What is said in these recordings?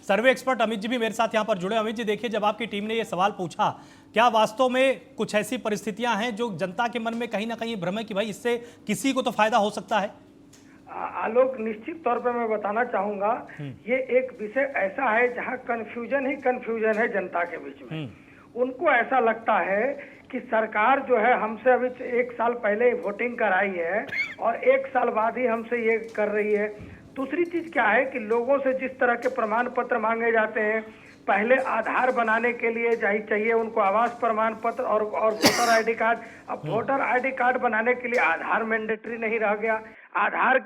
सर्वे expert Amit ji भी मेरे साथ यहाँ पर जुड़े। अमित जी देखिए, जब आपकी टीम ने ये सवाल पूछा, क्या वास्तव में कुछ ऐसी परिस्थितियां हैं जो जनता के मन में कहीं ना कहीं भ्रम है कि भाई इससे किसी को तो फायदा हो सकता है? आलोक, निश्चित तौर पे मैं बताना चाहूंगा, ये एक विषय ऐसा है जहां कंफ्यूजन ही कंफ्यूजन है जनता के बीच में। उनको ऐसा लगता है कि सरकार जो है हमसे अभी 1 साल पहले वोटिंग कराई है और 1 साल बाद ही हमसे ये कर रही है। दूसरी चीज क्या है कि लोगों से जिस तरह के प्रमाण पत्र मांगे जाते हैं, पहले आधार बनाने के लिए चाहिए उनको आवास प्रमाण पत्र और वोटर आईडी कार्ड। अब वोटर आईडी कार्ड बनाने के लिए आधार मैंडेटरी नहीं रह गया। आधार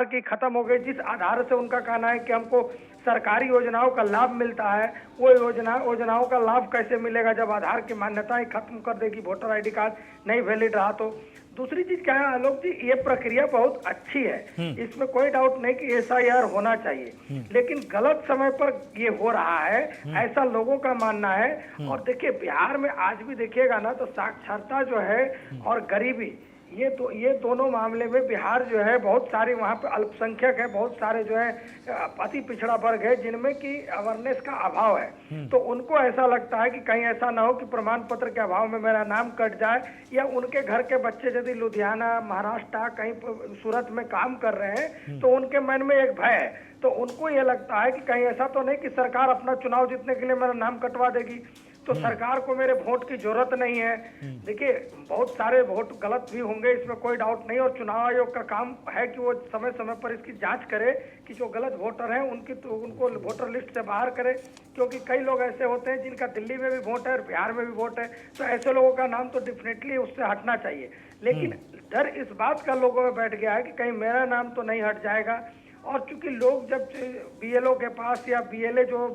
की खत्म हो गई। जिस आधार से उनका कहना है कि हमको सरकारी योजनाओं का लाभ मिलता है, वो योजनाओं का लाभ कैसे मिलेगा जब आधार की मान्यता ही खत्म कर देगी, वोटर आईडी कार्ड नहीं वैलिड रहा तो। दूसरी चीज क्या है आलोक जी, ये प्रक्रिया बहुत अच्छी है, इसमें कोई डाउट नहीं कि एसआईआर होना चाहिए, लेकिन गलत समय पर ये हो रहा है, ऐसा लोगों का मानना है। और देखिए, बिहार में आज भी देखिएगा ना तो साक्षरता जो है और गरीबी, ये दोनों मामले में बिहार जो है बहुत सारे वहाँ पे अल्पसंख्यक है, बहुत सारे जो है अति पिछड़ा वर्ग है जिनमें कि अवेयरनेस का अभाव है। तो उनको ऐसा लगता है कि कहीं ऐसा ना हो कि प्रमाण पत्र के अभाव में मेरा नाम कट जाए, या उनके घर के बच्चे यदि लुधियाना, महाराष्ट्र, कहीं सूरत में काम कर रहे हैं तो उनके मन में एक भय है। तो उनको ये लगता है कि कहीं ऐसा तो नहीं कि सरकार अपना चुनाव जीतने के लिए मेरा नाम कटवा देगी, तो सरकार को मेरे वोट की जरूरत नहीं है। देखिए, बहुत सारे वोट गलत भी होंगे, इसमें कोई डाउट नहीं, और चुनाव आयोग का काम है कि वो समय समय पर इसकी जांच करे कि जो गलत वोटर हैं उनको वोटर लिस्ट से बाहर करे, क्योंकि कई लोग ऐसे होते हैं जिनका दिल्ली में भी वोट है और बिहार में भी वोट है, तो ऐसे लोगों का नाम तो डेफिनेटली उससे हटना चाहिए। लेकिन डर इस बात का लोगों में बैठ गया है कि कहीं मेरा नाम तो नहीं हट जाएगा। और चूंकि लोग जब बीएलओ के पास या बीएलए जो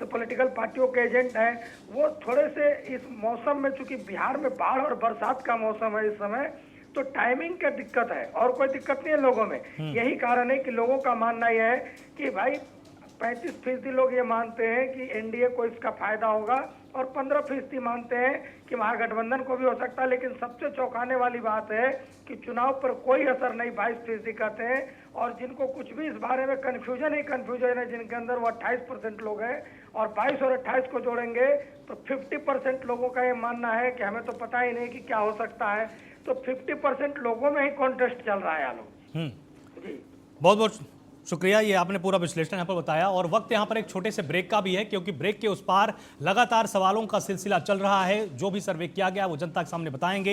पॉलिटिकल पार्टियों के एजेंट हैं, वो थोड़े से इस मौसम में, चूंकि बिहार में बाढ़ और बरसात का मौसम है इस समय, तो टाइमिंग का दिक्कत है और कोई दिक्कत नहीं है लोगों में। यही कारण है कि लोगों का मानना यह है कि भाई 35% लोग ये मानते हैं कि एनडीए को इसका फायदा होगा और 15% मानते हैं कि महागठबंधन को भी हो सकता है। लेकिन सबसे चौंकाने वाली बात है कि चुनाव पर कोई असर नहीं 22% कहते हैं, और जिनको कुछ भी इस बारे में कंफ्यूजन है, जिनके अंदर वो 28% लोग हैं, और 22 और 28 को जोड़ेंगे तो 50% लोगों का ये मानना है कि हमें तो पता ही नहीं कि क्या हो सकता है। तो 50% लोगों में ही कॉन्टेस्ट चल रहा है आलोक जी। बहुत बहुत शुक्रिया, ये आपने पूरा विश्लेषण यहाँ पर बताया। और वक्त यहाँ पर एक छोटे से ब्रेक का भी है, क्योंकि ब्रेक के उस पार लगातार सवालों का सिलसिला चल रहा है। जो भी सर्वे किया गया वो जनता के सामने बताएंगे।